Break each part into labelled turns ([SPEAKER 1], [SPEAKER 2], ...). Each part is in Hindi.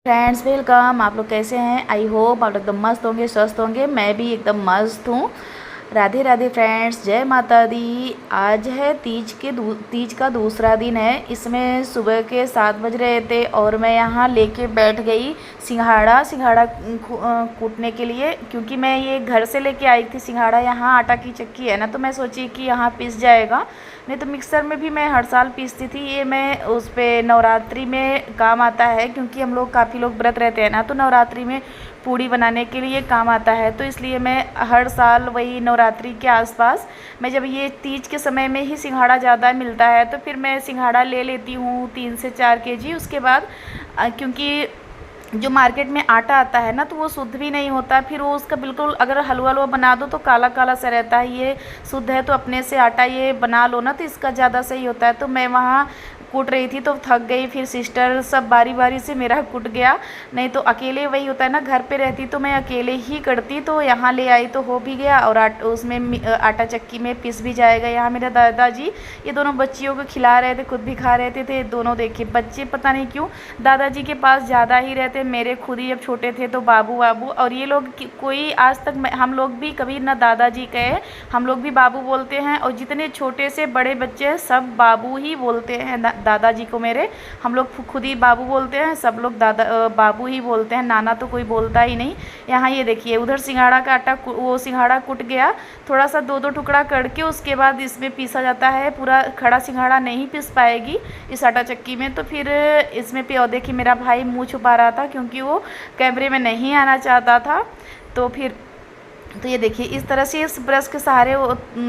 [SPEAKER 1] Friends welcome. आप लोग कैसे हैं? आई होप आप लोग एकदम मस्त होंगे, स्वस्थ होंगे। मैं भी एकदम मस्त हूँ। राधे राधे फ्रेंड्स, जय माता दी। आज है तीज का दूसरा दिन है। इसमें सुबह के 7 बज रहे थे और मैं यहाँ लेके बैठ गई सिंघाड़ा कूटने के लिए, क्योंकि मैं ये घर से लेके आई थी सिंघाड़ा। यहाँ आटा की चक्की है ना, तो मैं सोची कि यहाँ पिस जाएगा। नहीं तो मिक्सर में भी मैं हर साल पीसती थी। ये मैं उस पर नवरात्रि में काम आता है, क्योंकि हम लोग काफ़ी लोग व्रत रहते हैं ना, तो नवरात्रि में पूड़ी बनाने के लिए काम आता है। तो इसलिए मैं हर साल वही नवरात्रि के आसपास, मैं जब ये तीज के समय में ही सिंघाड़ा ज़्यादा मिलता है तो फिर मैं सिंघाड़ा ले लेती हूँ 3 से 4 केजी। उसके बाद क्योंकि जो मार्केट में आटा आता है ना, तो वो शुद्ध भी नहीं होता। फिर वो उसका बिल्कुल, अगर हलवा हलवा बना दो तो काला काला सा रहता है। ये शुद्ध है तो अपने से आटा ये बना लो ना, तो इसका ज़्यादा सही होता है। तो मैं वहाँ कूट रही थी तो थक गई। फिर सिस्टर सब बारी बारी से मेरा कुट गया। नहीं तो अकेले वही होता है ना, घर पे रहती तो मैं अकेले ही करती। तो यहाँ ले आई तो हो भी गया, और उसमें आटा चक्की में पिस भी जाएगा। यहाँ मेरे दादाजी ये दोनों बच्चियों को खिला रहे थे, खुद भी खा रहे थे। दोनों देखिए बच्चे पता नहीं क्यों दादाजी के पास ज़्यादा ही रहते। मेरे खुद ही जब छोटे थे तो बाबू बाबू, और ये लोग कोई आज तक हम लोग भी कभी ना दादाजी कहे, हम लोग भी बाबू बोलते हैं। और जितने छोटे से बड़े बच्चे हैं सब बाबू ही बोलते हैं दादाजी को मेरे। हम लोग खुद ही बाबू बोलते हैं, सब लोग बाबू ही बोलते हैं, नाना तो कोई बोलता ही नहीं। यहाँ ये देखिए उधर सिंघाड़ा का आटा, वो सिंघाड़ा कुट गया। थोड़ा सा 2-2 टुकड़ा करके उसके बाद इसमें पीसा जाता है। पूरा खड़ा सिंघाड़ा नहीं पीस पाएगी इस आटा चक्की में। तो फिर इसमें पे, और देखिए मेरा भाई मुँह छुपा रहा था क्योंकि वो कैमरे में नहीं आना चाहता था। तो ये देखिए इस तरह से इस ब्रश के सहारे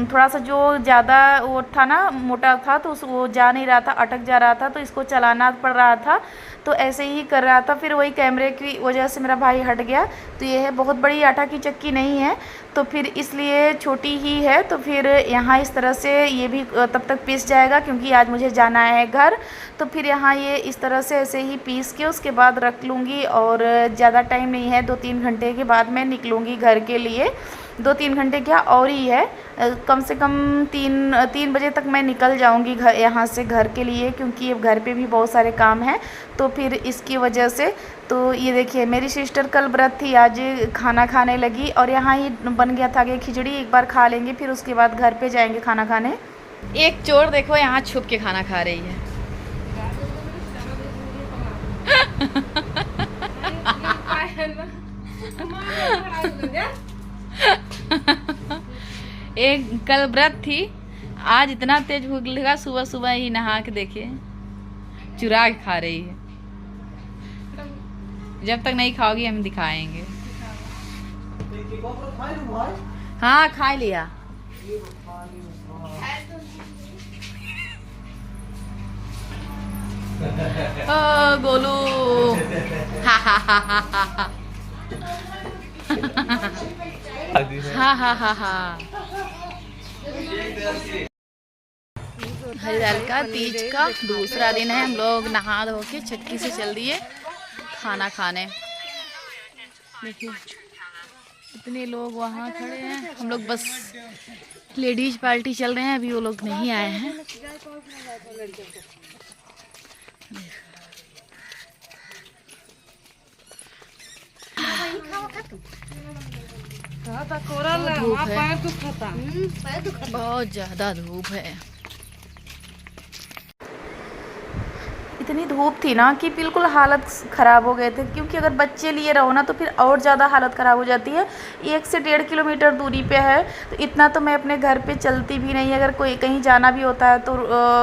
[SPEAKER 1] थोड़ा सा जो ज़्यादा वो था ना, मोटा था, तो वो जा नहीं रहा था, अटक जा रहा था, तो इसको चलाना पड़ रहा था। तो ऐसे ही कर रहा था। फिर वही कैमरे की वजह से मेरा भाई हट गया। तो ये है, बहुत बड़ी आटा की चक्की नहीं है, तो फिर इसलिए छोटी ही है। तो फिर यहाँ इस तरह से ये भी तब तक पीस जाएगा, क्योंकि आज मुझे जाना है घर। तो फिर यहाँ ये इस तरह से ऐसे ही पीस के उसके बाद रख लूँगी। और ज़्यादा टाइम नहीं है, 2-3 घंटे के बाद मैं निकलूँगी घर के लिए। 2-3 घंटे क्या और ही है, कम से कम 3 बजे तक मैं निकल जाऊंगी घर, यहाँ से घर के लिए, क्योंकि अब घर पे भी बहुत सारे काम हैं। तो फिर इसकी वजह से, तो ये देखिए मेरी सिस्टर कल व्रत थी, आज खाना खाने लगी। और यहाँ ही बन गया था कि खिचड़ी एक बार खा लेंगे, फिर उसके बाद घर पे जाएंगे खाना खाने। एक चोर देखो यहाँ छुप के खाना खा रही है। एक कल व्रत थी, आज इतना तेज भूख लगा, सुबह सुबह ही नहा के देखिए चुरा के खा रही है। जब तक नहीं खाओगी हम दिखाएंगे। हाँ खा लिया। ओ गोलू हा हा हा हा हा हाँ हाँ हाँ हाँ। हरिदाल का तीज का दूसरा दिन है। हम लोग नहा धो के चक्की से चल दिए खाना खाने। देखिए इतने लोग वहाँ खड़े हैं। हम लोग बस लेडीज पार्टी चल रहे हैं, अभी वो लोग नहीं आए हैं। बहुत ज़्यादा धूप है। इतनी धूप थी ना कि बिल्कुल हालत ख़राब हो गए थे, क्योंकि अगर बच्चे लिए रहो ना तो फिर और ज़्यादा हालत ख़राब हो जाती है। 1 से 1.5 किलोमीटर दूरी पे है, तो इतना तो मैं अपने घर पे चलती भी नहीं। अगर कोई कहीं जाना भी होता है तो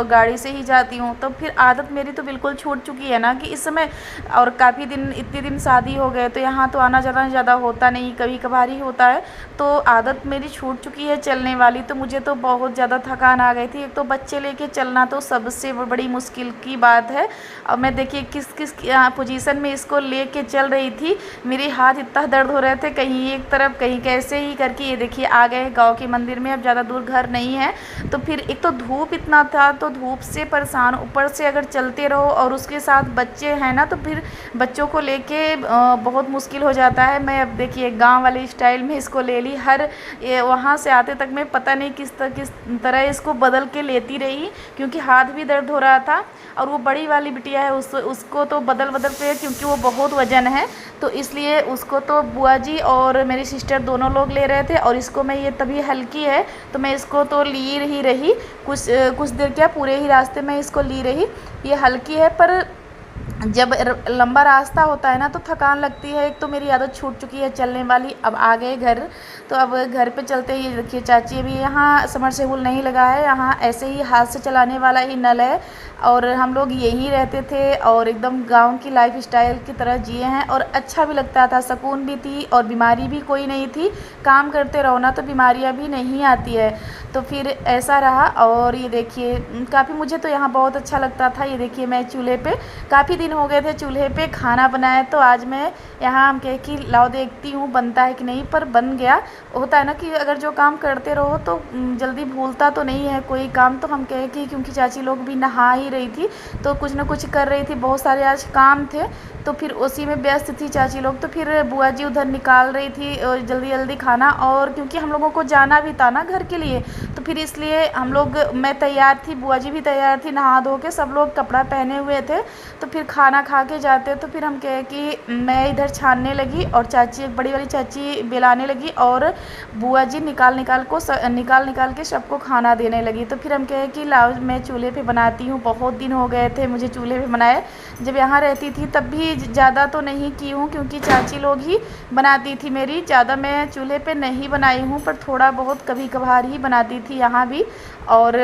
[SPEAKER 1] गाड़ी से ही जाती हूँ। तो फिर आदत मेरी तो बिल्कुल छूट चुकी है ना, कि इस समय और काफ़ी दिन, इतने दिन शादी हो गए तो यहाँ तो आना जाना ज़्यादा होता नहीं, कभी कभार ही होता है। तो आदत मेरी छूट चुकी है चलने वाली। तो मुझे तो बहुत ज़्यादा थकान आ गई थी। एक तो बच्चे लेके चलना तो सबसे बड़ी मुश्किल की बात है। अब मैं देखिए किस किस पोजीशन में इसको लेके चल रही थी। मेरे हाथ इतना दर्द हो रहे थे, कहीं एक तरफ कहीं कैसे ही करके। ये देखिए आ गए गांव के मंदिर में, अब ज़्यादा दूर घर नहीं है। तो फिर एक तो धूप इतना था, तो धूप से परेशान, ऊपर से अगर चलते रहो और उसके साथ बच्चे हैं ना, तो फिर बच्चों को लेके बहुत मुश्किल हो जाता है। मैं अब देखिए गाँव वाले स्टाइल में इसको ले ली। हर वहाँ से आते तक मैं पता नहीं किस तरह इसको बदल के लेती रही, क्योंकि हाथ भी दर्द हो रहा था। और वो बड़ी वाली वाली बिटिया है उसको तो बदल के, क्योंकि वो बहुत वज़न है तो इसलिए उसको तो बुआ जी और मेरी सिस्टर दोनों लोग ले रहे थे, और इसको मैं ये तभी हल्की है तो मैं इसको तो ली ही रही कुछ देर, क्या पूरे ही रास्ते में इसको ली रही। ये हल्की है पर जब लंबा रास्ता होता है ना तो थकान लगती है। एक तो मेरी आदत छूट चुकी है चलने वाली। अब आ गए घर, तो अब घर पे चलते ही देखिए चाची अभी यहाँ समरसेबुल नहीं लगा है, यहाँ ऐसे ही हाथ से चलाने वाला ही नल है, और हम लोग यहीं रहते थे और एकदम गांव की लाइफ स्टाइल की तरह जिए हैं, और अच्छा भी लगता था, सुकून भी थी और बीमारी भी कोई नहीं थी। काम करते रहो ना तो बीमारियाँ भी नहीं आती है, तो फिर ऐसा रहा। और ये देखिए काफ़ी मुझे तो यहाँ बहुत अच्छा लगता था। ये देखिए मैं चूल्हे पे काफ़ी दिन हो गए थे चूल्हे पे खाना बनाए, तो आज मैं यहाँ हम कहे कि लाओ देखती हूँ बनता है कि नहीं, पर बन गया। होता है ना कि अगर जो काम करते रहो तो जल्दी भूलता तो नहीं है कोई काम। तो हम कहे कि क्योंकि चाची लोग भी नहा ही रही थी तो कुछ ना कुछ कर रही थी, बहुत सारे आज काम थे तो फिर उसी में व्यस्त थी चाची लोग। तो फिर बुआ जी उधर निकाल रही थी जल्दी जल्दी खाना, और क्योंकि हम लोगों को जाना भी था ना घर के लिए तो फिर इसलिए हम लोग, मैं तैयार थी, बुआ जी भी तैयार थी, नहा धो के सब लोग कपड़ा पहने हुए थे, तो फिर खाना खा के जाते। तो फिर हम कहे कि मैं इधर छानने लगी और चाची, एक बड़ी वाली चाची बेलाने लगी, और बुआ जी निकाल के सबको खाना देने लगी। तो फिर हम कहे कि लाओ मैं चूल्हे पे बनाती हूँ, बहुत दिन हो गए थे मुझे चूल्हे पे बनाए। जब यहाँ रहती थी तब भी ज़्यादा तो नहीं की हूँ क्योंकि चाची लोग ही बनाती थी मेरी, ज़्यादा मैं चूल्हे पे नहीं बनाई हूँ, पर थोड़ा बहुत कभी कभार ही बनाती थी यहाँ भी। और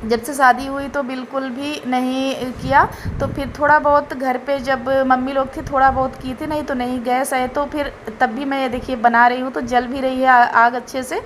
[SPEAKER 1] जब से शादी हुई तो बिल्कुल भी नहीं किया। तो फिर थोड़ा बहुत घर पे जब मम्मी लोग थी थोड़ा बहुत की थी, नहीं तो नहीं। गैस है तो फिर तब भी मैं देखिए बना रही हूँ, तो जल भी रही है आग अच्छे से।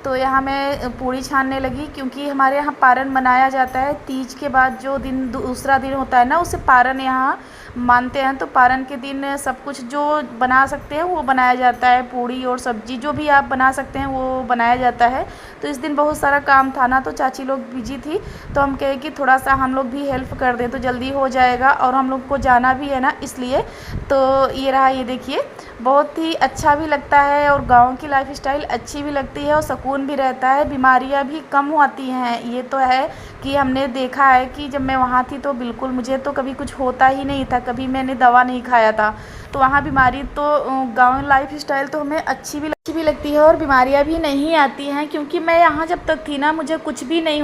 [SPEAKER 1] तो यहाँ मैं पूड़ी छानने लगी क्योंकि हमारे यहाँ पारन मनाया जाता है तीज के बाद, जो दिन दूसरा दिन होता है ना उसे पारन यहाँ मानते हैं। तो पारन के दिन सब कुछ जो बना सकते हैं वो बनाया जाता है, पूड़ी और सब्जी जो भी आप बना सकते हैं वो बनाया जाता है। तो इस दिन बहुत सारा काम था ना तो चाची लोग बिजी थी, तो हम कहे कि थोड़ा सा हम लोग भी हेल्प कर दें तो जल्दी हो जाएगा, और हम लोग को जाना भी है ना इसलिए। तो ये रहा, ये देखिए बहुत ही अच्छा भी लगता है और गाँव की लाइफ स्टाइल अच्छी भी लगती है और सुकून भी रहता है, बीमारियाँ भी कम होती हैं। ये तो है कि हमने देखा है कि जब मैं वहाँ थी तो बिल्कुल मुझे तो कभी कुछ होता ही नहीं था, कभी मैंने दवा नहीं खाया था। तो वहाँ बीमारी तो गाँव लाइफ स्टाइल तो हमें अच्छी भी लगती है और बीमारियाँ भी नहीं आती हैं, क्योंकि मैं यहाँ जब तक थी ना मुझे कुछ भी नहीं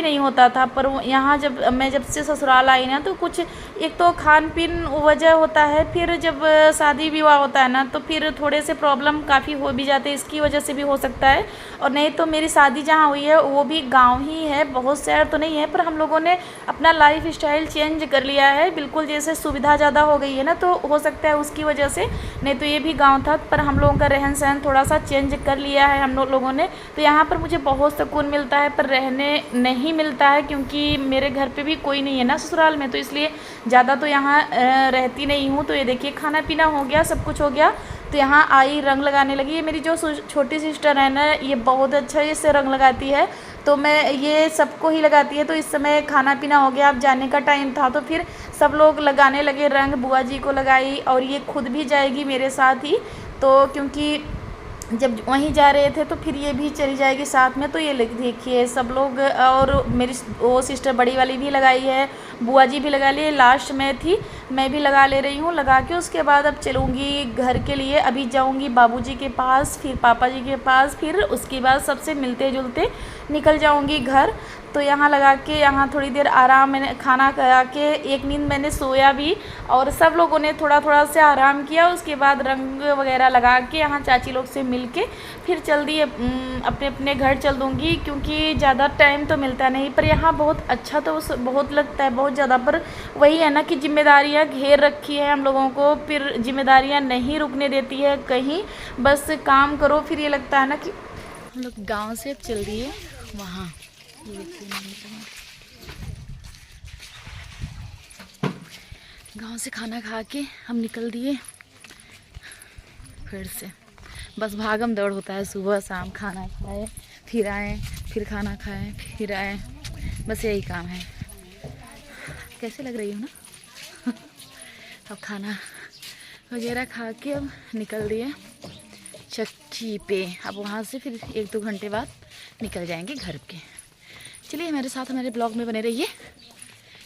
[SPEAKER 1] होता था। पर यहाँ जब से ससुराल आई ना तो कुछ, एक तो खान पीन वजह होता है, फिर जब शादी विवाह होता है ना तो फिर थोड़े से प्रॉब्लम काफ़ी हो भी जाते हैं, इसकी वजह से भी हो सकता है। और नहीं तो मेरी शादी जहाँ हुई है वो भी गाँव ही है, बहुत शहर तो नहीं है, पर हम लोगों ने अपना लाइफ स्टाइल चेंज कर लिया है बिल्कुल, जैसे सुविधा ज़्यादा हो गई है ना तो हो सकता है उसकी वजह से। नहीं तो ये भी गाँव था, पर हम लोगों का रहन सहन थोड़ा सा चेंज कर लिया है हम लोगों ने। तो यहाँ पर मुझे बहुत सुकून मिलता है, पर रहने नहीं मिलता है क्योंकि मेरे घर पे भी कोई नहीं है ना ससुराल में, तो इसलिए ज़्यादा तो यहाँ रहती नहीं हूँ। तो ये देखिए खाना पीना हो गया, सब कुछ हो गया, तो यहाँ आई रंग लगाने लगी। ये मेरी जो छोटी सिस्टर है ना ये बहुत अच्छा इससे रंग लगाती है, तो मैं ये सबको ही लगाती है। तो इस समय खाना पीना हो गया, अब जाने का टाइम था तो फिर सब लोग लगाने लगे रंग, बुआ जी को लगाई और ये खुद भी जाएगी मेरे साथ ही। तो क्योंकि जब वहीं जा रहे थे तो फिर ये भी चली जाएगी साथ में। तो ये देखिए सब लोग, और मेरी वो सिस्टर बड़ी वाली भी लगाई है, बुआ जी भी लगा लिए, लास्ट में थी मैं भी लगा ले रही हूँ। लगा के उसके बाद अब चलूँगी घर के लिए, अभी जाऊँगी बाबूजी के पास, फिर पापा जी के पास, फिर उसके बाद सबसे मिलते जुलते निकल जाऊँगी घर। तो यहाँ लगा के यहाँ थोड़ी देर आराम, मैंने खाना खा के एक नींद मैंने सोया भी, और सब लोगों ने थोड़ा थोड़ा से आराम किया। उसके बाद रंग वगैरह लगा के यहाँ चाची लोग से मिल के फिर चल दी अपने अपने घर चल दूँगी, क्योंकि ज़्यादा टाइम तो मिलता नहीं। पर यहाँ बहुत अच्छा तो बहुत लगता है, बहुत ज़्यादा, पर वही है ना कि जिम्मेदारियाँ घेर रखी है हम लोगों को, फिर जिम्मेदारियाँ नहीं रुकने देती है कहीं, बस काम करो। फिर ये लगता है ना कि हम लोग गाँव से चल दिए वहाँ, गांव से खाना खा के हम निकल दिए फिर से। बस भागम दौड़ होता है, सुबह शाम खाना खाए फिर आए, फिर खाना खाएं फिर आए, बस यही काम है। कैसे लग रही हो ना अब खाना वगैरह खा के अब निकल दिए चक्की पे। अब वहाँ से फिर 1-2 घंटे बाद निकल जाएंगे घर के। चलिए हमारे साथ हमारे ब्लॉग में बने रहिए,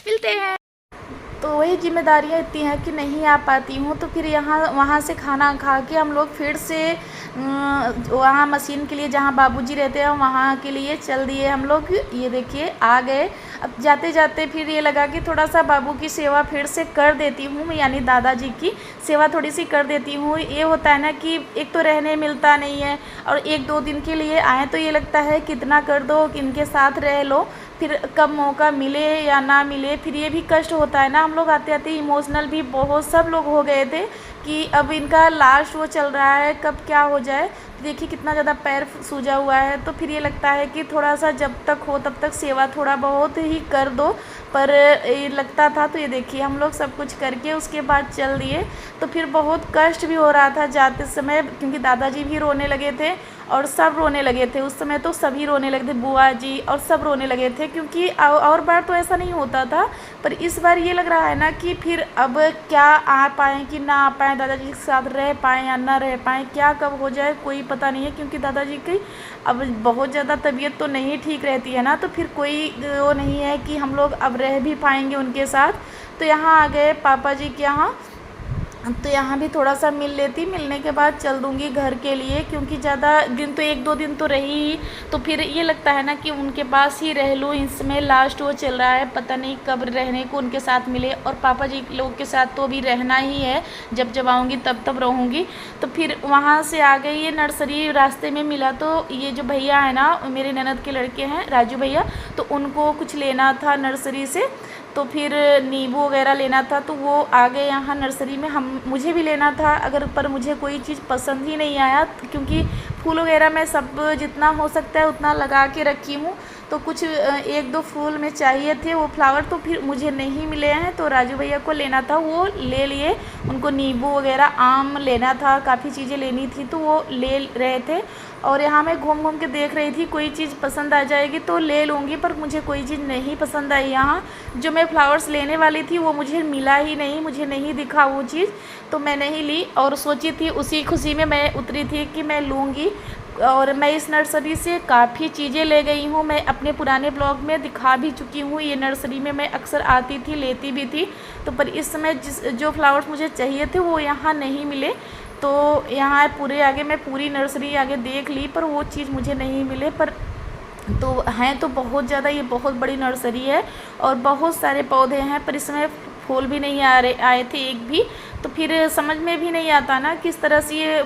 [SPEAKER 1] मिलते हैं। तो वही ज़िम्मेदारियाँ इतनी हैं कि नहीं आ पाती हूँ। तो फिर यहाँ वहाँ से खाना खा के हम लोग फिर से वहाँ मशीन के लिए जहाँ बाबूजी रहते हैं वहाँ के लिए चल दिए हम लोग। ये देखिए आ गए। अब जाते जाते फिर ये लगा कि थोड़ा सा बाबू की सेवा फिर से कर देती हूँ, यानी दादाजी की सेवा थोड़ी सी कर देती हूँ। ये होता है ना कि एक तो रहने मिलता नहीं है और 1-2 दिन के लिए आए तो ये लगता है कितना कर दो, कि इनके साथ रह लो, फिर कब मौका मिले या ना मिले, फिर ये भी कष्ट होता है ना। हम लोग आते आते इमोशनल भी बहुत सब लोग हो गए थे कि अब इनका लास्ट वो चल रहा है, कब क्या हो जाए। देखिए कितना ज़्यादा पैर सूजा हुआ है। तो फिर ये लगता है कि थोड़ा सा जब तक हो तब तक सेवा थोड़ा बहुत ही कर दो, पर ये लगता था। तो ये देखिए हम लोग सब कुछ करके उसके बाद चल दिए। तो फिर बहुत कष्ट भी हो रहा था जाते समय, क्योंकि दादाजी भी रोने लगे थे और सब रोने लगे थे। उस समय तो सभी रोने लगे थे, बुआ जी और सब रोने लगे थे, क्योंकि और बार तो ऐसा नहीं होता था। पर इस बार ये लग रहा है ना कि फिर अब क्या आ पाएँ कि ना आ पाएँ, दादाजी के साथ रह पाएँ या ना रह पाएँ, क्या कब हो जाए कोई पता नहीं है। क्योंकि दादाजी की अब बहुत ज़्यादा तबीयत तो नहीं ठीक रहती है ना, तो फिर कोई वो नहीं है कि हम लोग अब रह भी पाएंगे उनके साथ। तो यहाँ आ गए पापा जी के यहाँ। तो यहाँ भी थोड़ा सा मिल लेती, मिलने के बाद चल दूँगी घर के लिए, क्योंकि ज़्यादा दिन तो 1-2 दिन तो रही ही। तो फिर ये लगता है ना कि उनके पास ही रह लूँ, इसमें लास्ट वो चल रहा है, पता नहीं कब रहने को उनके साथ मिले। और पापा जी लोग के साथ तो अभी रहना ही है, जब जब आऊँगी तब तब रहूँगी। तो फिर वहाँ से आ गई। ये नर्सरी रास्ते में मिला, तो ये जो भैया है ना मेरे ननद के लड़के हैं राजू भैया, तो उनको कुछ लेना था नर्सरी से, तो फिर नींबू वगैरह लेना था। तो वो आ गए यहाँ नर्सरी में। मुझे भी लेना था अगर, पर मुझे कोई चीज़ पसंद ही नहीं आया, क्योंकि फूल वगैरह मैं सब जितना हो सकता है उतना लगा के रखी हूँ। तो कुछ 1-2 फूल में चाहिए थे वो फ्लावर, तो फिर मुझे नहीं मिले हैं। तो राजू भैया को लेना था, वो ले लिए। उनको नींबू वगैरह, आम लेना था, काफ़ी चीज़ें लेनी थी, तो वो ले रहे थे। और यहाँ मैं घूम घूम के देख रही थी, कोई चीज़ पसंद आ जाएगी तो ले लूँगी, पर मुझे कोई चीज़ नहीं पसंद आई। यहाँ जो मैं फ्लावर्स लेने वाली थी वो मुझे मिला ही नहीं, मुझे नहीं दिखा वो चीज़, तो मैं नहीं ली। और सोची थी उसी खुशी में मैं उतरी थी कि मैं लूँगी। और मैं इस नर्सरी से काफ़ी चीज़ें ले गई हूँ, मैं अपने पुराने ब्लॉग में दिखा भी चुकी हूँ। ये नर्सरी में मैं अक्सर आती थी, लेती भी थी। तो पर इस समय जो फ्लावर्स मुझे चाहिए थे वो यहाँ नहीं मिले। तो यहाँ पूरे आगे मैं पूरी नर्सरी आगे देख ली, पर वो चीज़ मुझे नहीं मिले। पर तो हैं तो बहुत ज़्यादा, ये बहुत बड़ी नर्सरी है और बहुत सारे पौधे हैं, पर इसमें फूल भी नहीं आए थे एक भी। तो फिर समझ में भी नहीं आता ना किस तरह से ये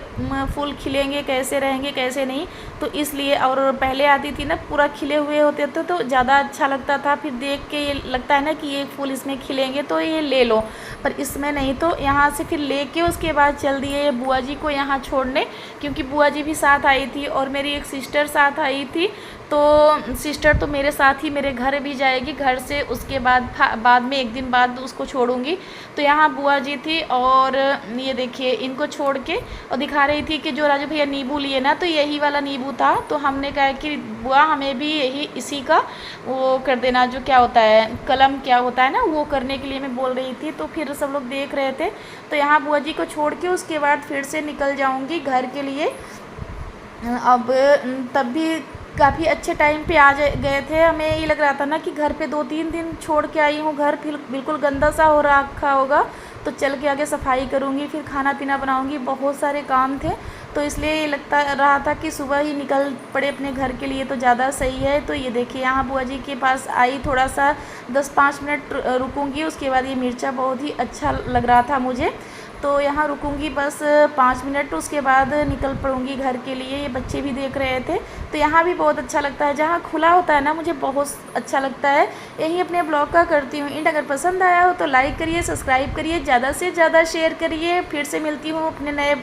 [SPEAKER 1] फूल खिलेंगे, कैसे रहेंगे कैसे नहीं। तो इसलिए, और पहले आती थी ना पूरा खिले हुए होते थे तो ज़्यादा अच्छा लगता था, फिर देख के ये लगता है ना कि ये फूल इसमें खिलेंगे तो ये ले लो, पर इसमें नहीं। तो यहाँ से फिर लेके उसके बाद चल दिए बुआ जी को यहाँ छोड़ने, क्योंकि बुआ जी भी साथ आई थी और मेरी एक सिस्टर साथ आई थी। तो सिस्टर तो मेरे साथ ही मेरे घर भी जाएगी, घर से उसके बाद में 1 दिन बाद उसको छोड़ूंगी। तो यहाँ बुआ जी थी और ये देखिए इनको छोड़ के और दिखा रही थी कि जो राजू भैया नींबू लिए ना, तो यही वाला नींबू था। तो हमने कहा कि बुआ हमें भी यही इसी का वो कर देना, जो क्या होता है कलम क्या होता है ना, वो करने के लिए मैं बोल रही थी। तो फिर सब लोग देख रहे थे। तो यहाँ बुआ जी को छोड़ के उसके बाद फिर से निकल जाऊँगी घर के लिए। अब तब भी काफ़ी अच्छे टाइम पे आ गए थे। हमें ये लग रहा था ना कि घर पे 2-3 दिन छोड़ के आई हूँ, घर फिर बिल्कुल गंदा सा हो रखा होगा, तो चल के आगे सफाई करूँगी, फिर खाना पीना बनाऊँगी, बहुत सारे काम थे। तो इसलिए ये लगता रहा था कि सुबह ही निकल पड़े अपने घर के लिए तो ज़्यादा सही है। तो ये देखिए यहाँ बुआ जी के पास आई, थोड़ा सा 10-5 मिनट रुकूँगी। उसके बाद ये मिर्चा बहुत ही अच्छा लग रहा था मुझे, तो यहाँ रुकूँगी बस 5 मिनट, उसके बाद निकल पड़ूँगी घर के लिए। ये बच्चे भी देख रहे थे। तो यहाँ भी बहुत अच्छा लगता है, जहाँ खुला होता है ना मुझे बहुत अच्छा लगता है। यही अपने ब्लॉग का करती हूँ एंड। अगर पसंद आया हो तो लाइक करिए, सब्सक्राइब करिए, ज़्यादा से ज़्यादा शेयर करिए। फिर से मिलती हूँ अपने नए